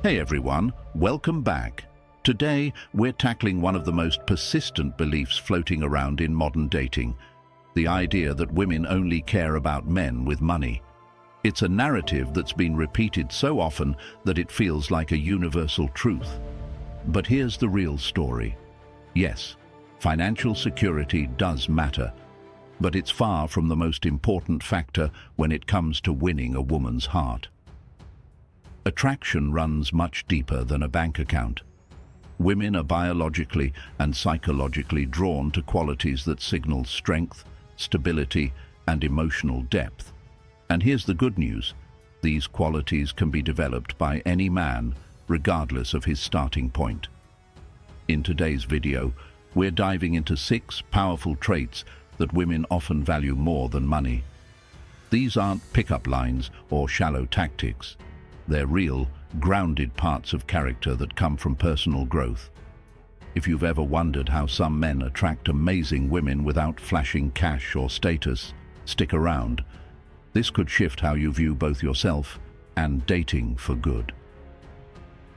Hey everyone, welcome back. Today, we're tackling one of the most persistent beliefs floating around in modern dating, the idea that women only care about men with money. It's a narrative that's been repeated so often that it feels like a universal truth. But here's the real story. Yes, financial security does matter, but it's far from the most important factor when it comes to winning a woman's heart. Attraction runs much deeper than a bank account. Women are biologically and psychologically drawn to qualities that signal strength, stability, and emotional depth. And here's the good news. These qualities can be developed by any man, regardless of his starting point. In today's video, we're diving into 6 powerful traits that women often value more than money. These aren't pickup lines or shallow tactics. They're real, grounded parts of character that come from personal growth. If you've ever wondered how some men attract amazing women without flashing cash or status, stick around. This could shift how you view both yourself and dating for good.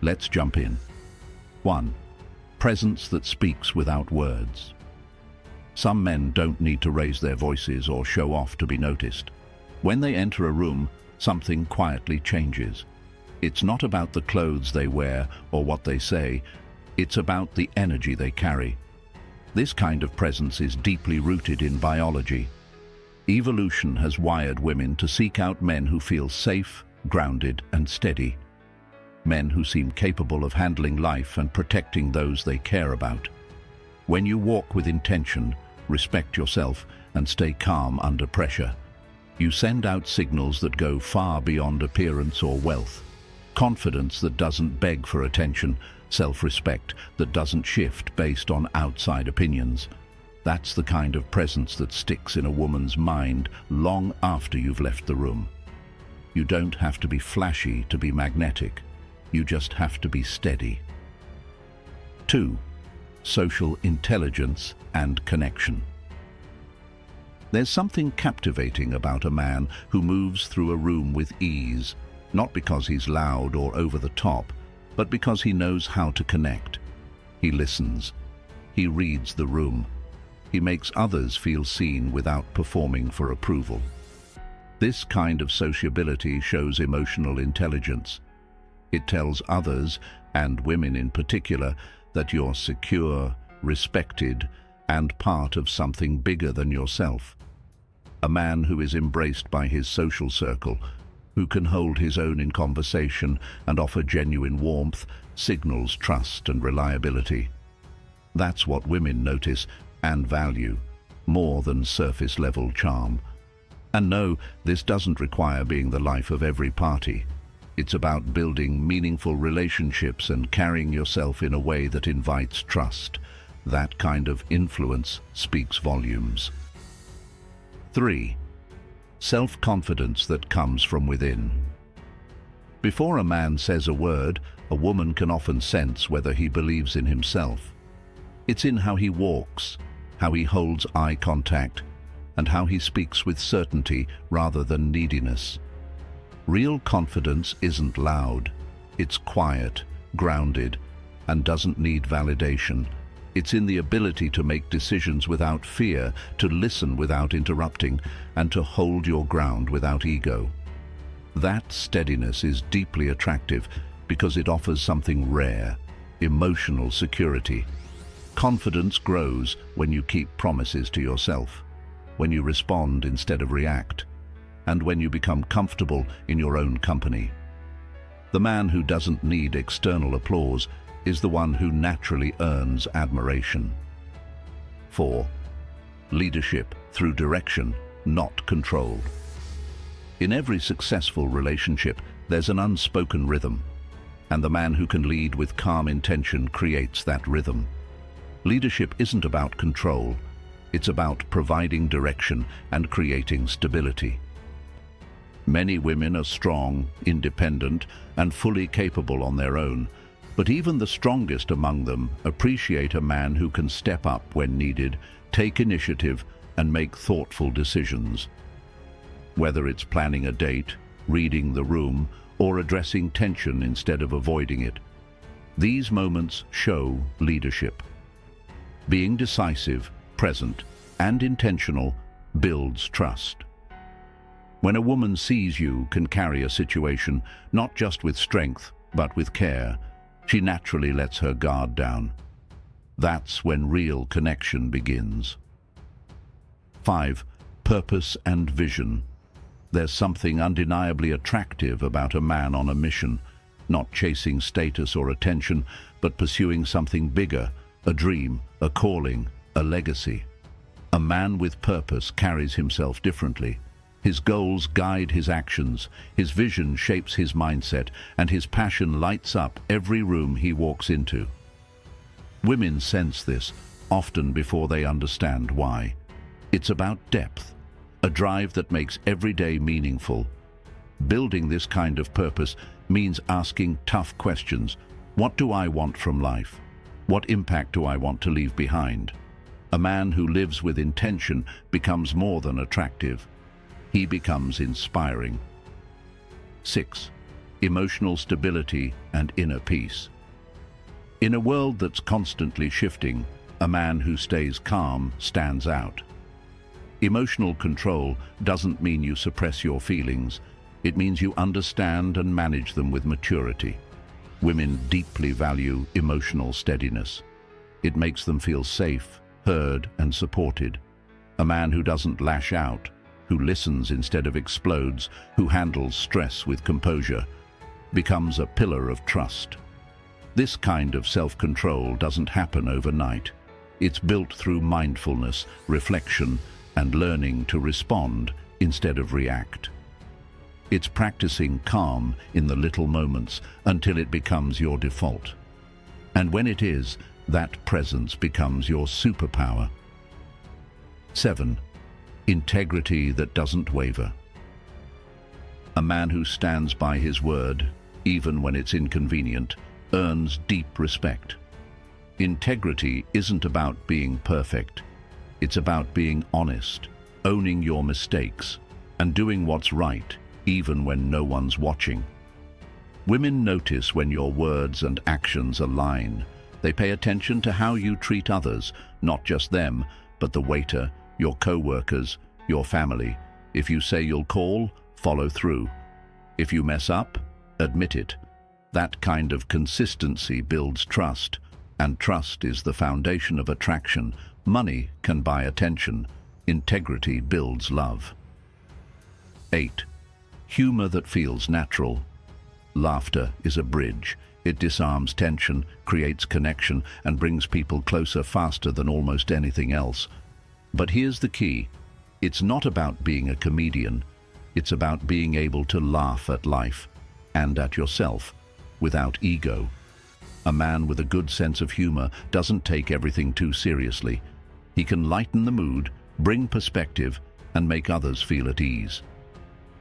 Let's jump in. 1. Presence that speaks without words. Some men don't need to raise their voices or show off to be noticed. When they enter a room, something quietly changes. It's not about the clothes they wear or what they say, it's about the energy they carry. This kind of presence is deeply rooted in biology. Evolution has wired women to seek out men who feel safe, grounded, and steady. Men who seem capable of handling life and protecting those they care about. When you walk with intention, respect yourself, and stay calm under pressure, you send out signals that go far beyond appearance or wealth. Confidence that doesn't beg for attention, self-respect that doesn't shift based on outside opinions. That's the kind of presence that sticks in a woman's mind long after you've left the room. You don't have to be flashy to be magnetic. You just have to be steady. 2. Social intelligence and connection. There's something captivating about a man who moves through a room with ease, not because he's loud or over the top, but because he knows how to connect. He listens. He reads the room. He makes others feel seen without performing for approval. This kind of sociability shows emotional intelligence. It tells others, and women in particular, that you're secure, respected, and part of something bigger than yourself. A man who is embraced by his social circle, who can hold his own in conversation and offer genuine warmth, signals trust and reliability. That's what women notice and value, more than surface-level charm. And no, this doesn't require being the life of every party. It's about building meaningful relationships and carrying yourself in a way that invites trust. That kind of influence speaks volumes. 3. Self-confidence that comes from within. Before a man says a word, a woman can often sense whether he believes in himself. It's in how he walks, how he holds eye contact, and how he speaks with certainty rather than neediness. Real confidence isn't loud. It's quiet, grounded, and doesn't need validation. It's in the ability to make decisions without fear, to listen without interrupting, and to hold your ground without ego. That steadiness is deeply attractive because it offers something rare, emotional security. Confidence grows when you keep promises to yourself, when you respond instead of react, and when you become comfortable in your own company. The man who doesn't need external applause is the one who naturally earns admiration. 4. Leadership through direction, not control. In every successful relationship, there's an unspoken rhythm, and the man who can lead with calm intention creates that rhythm. Leadership isn't about control, it's about providing direction and creating stability. Many women are strong, independent, and fully capable on their own, but even the strongest among them appreciate a man who can step up when needed, take initiative, and make thoughtful decisions. Whether it's planning a date, reading the room, or addressing tension instead of avoiding it. These moments show leadership. Being decisive, present, and intentional builds trust. When a woman sees you can carry a situation not just with strength, but with care, she naturally lets her guard down. That's when real connection begins. 5. Purpose and vision. There's something undeniably attractive about a man on a mission, not chasing status or attention, but pursuing something bigger, a dream, a calling, a legacy. A man with purpose carries himself differently. His goals guide his actions, his vision shapes his mindset, and his passion lights up every room he walks into. Women sense this, often before they understand why. It's about depth, a drive that makes every day meaningful. Building this kind of purpose means asking tough questions. What do I want from life? What impact do I want to leave behind? A man who lives with intention becomes more than attractive. He becomes inspiring. 6. Emotional stability and inner peace. In a world that's constantly shifting, a man who stays calm stands out. Emotional control doesn't mean you suppress your feelings. It means you understand and manage them with maturity. Women deeply value emotional steadiness. It makes them feel safe, heard, and supported. A man who doesn't lash out, who listens instead of explodes, who handles stress with composure, becomes a pillar of trust. This kind of self-control doesn't happen overnight. It's built through mindfulness, reflection, and learning to respond instead of react. It's practicing calm in the little moments until it becomes your default. And when it is, that presence becomes your superpower. 7. Integrity that doesn't waver. A man who stands by his word, even when it's inconvenient, earns deep respect. Integrity isn't about being perfect. It's about being honest, owning your mistakes, and doing what's right, even when no one's watching. Women notice when your words and actions align. They pay attention to how you treat others, not just them, but the waiter, your co-workers, your family. If you say you'll call, follow through. If you mess up, admit it. That kind of consistency builds trust, and trust is the foundation of attraction. Money can buy attention. Integrity builds love. 8. Humor that feels natural. Laughter is a bridge. It disarms tension, creates connection, and brings people closer faster than almost anything else. But here's the key. It's not about being a comedian. It's about being able to laugh at life and at yourself without ego. A man with a good sense of humor doesn't take everything too seriously. He can lighten the mood, bring perspective, and make others feel at ease.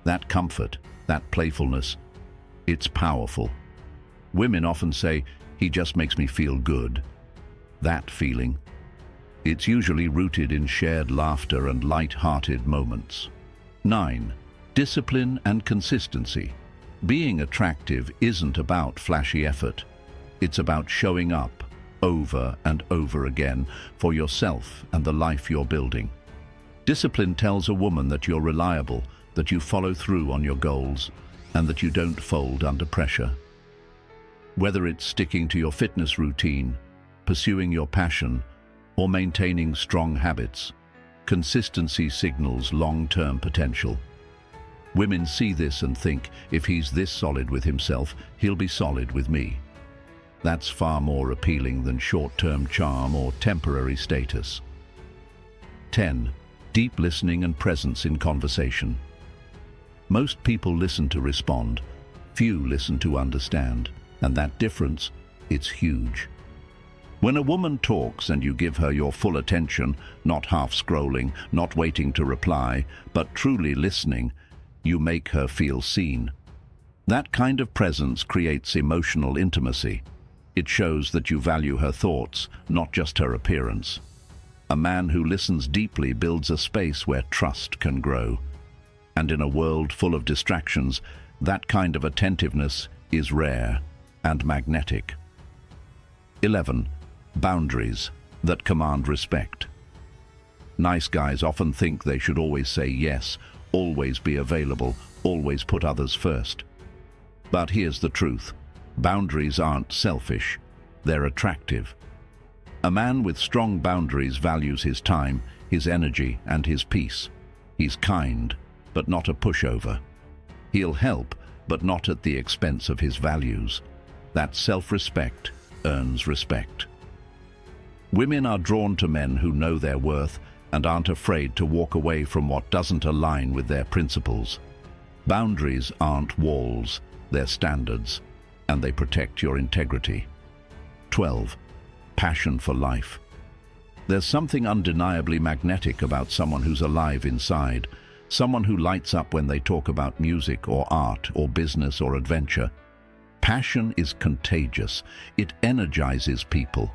That comfort, that playfulness, it's powerful. Women often say, "He just makes me feel good." That feeling, it's usually rooted in shared laughter and light-hearted moments. 9. Discipline and consistency. Being attractive isn't about flashy effort. It's about showing up over and over again for yourself and the life you're building. Discipline tells a woman that you're reliable, that you follow through on your goals, and that you don't fold under pressure. Whether it's sticking to your fitness routine, pursuing your passion, or maintaining strong habits, consistency signals long-term potential. Women see this and think, if he's this solid with himself, he'll be solid with me. That's far more appealing than short-term charm or temporary status. 10. Deep listening and presence in conversation. Most people listen to respond. Few listen to understand. And that difference, it's huge. When a woman talks and you give her your full attention, not half scrolling, not waiting to reply, but truly listening, you make her feel seen. That kind of presence creates emotional intimacy. It shows that you value her thoughts, not just her appearance. A man who listens deeply builds a space where trust can grow. And in a world full of distractions, That kind of attentiveness is rare and magnetic. 11. Boundaries that command respect. Nice guys often think they should always say yes, always be available, always put others first. But here's the truth. Boundaries aren't selfish. They're attractive. A man with strong boundaries values his time, his energy, and his peace. He's kind, but not a pushover. He'll help, but not at the expense of his values. That self-respect earns respect. Women are drawn to men who know their worth and aren't afraid to walk away from what doesn't align with their principles. Boundaries aren't walls, they're standards, and they protect your integrity. 12. Passion for life. There's something undeniably magnetic about someone who's alive inside, someone who lights up when they talk about music or art or business or adventure. Passion is contagious. It energizes people.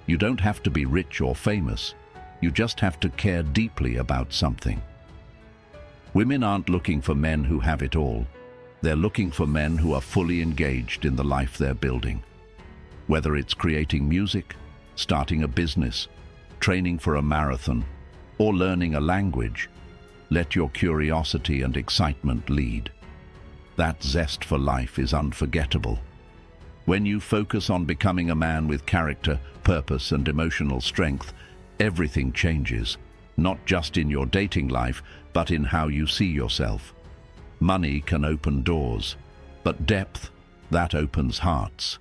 You don't have to be rich or famous. You just have to care deeply about something. Women aren't looking for men who have it all. They're looking for men who are fully engaged in the life they're building. Whether it's creating music, starting a business, training for a marathon, or learning a language, let your curiosity and excitement lead. That zest for life is unforgettable. When you focus on becoming a man with character, purpose, and emotional strength, everything changes, not just in your dating life, but in how you see yourself. Money can open doors, but depth, that opens hearts.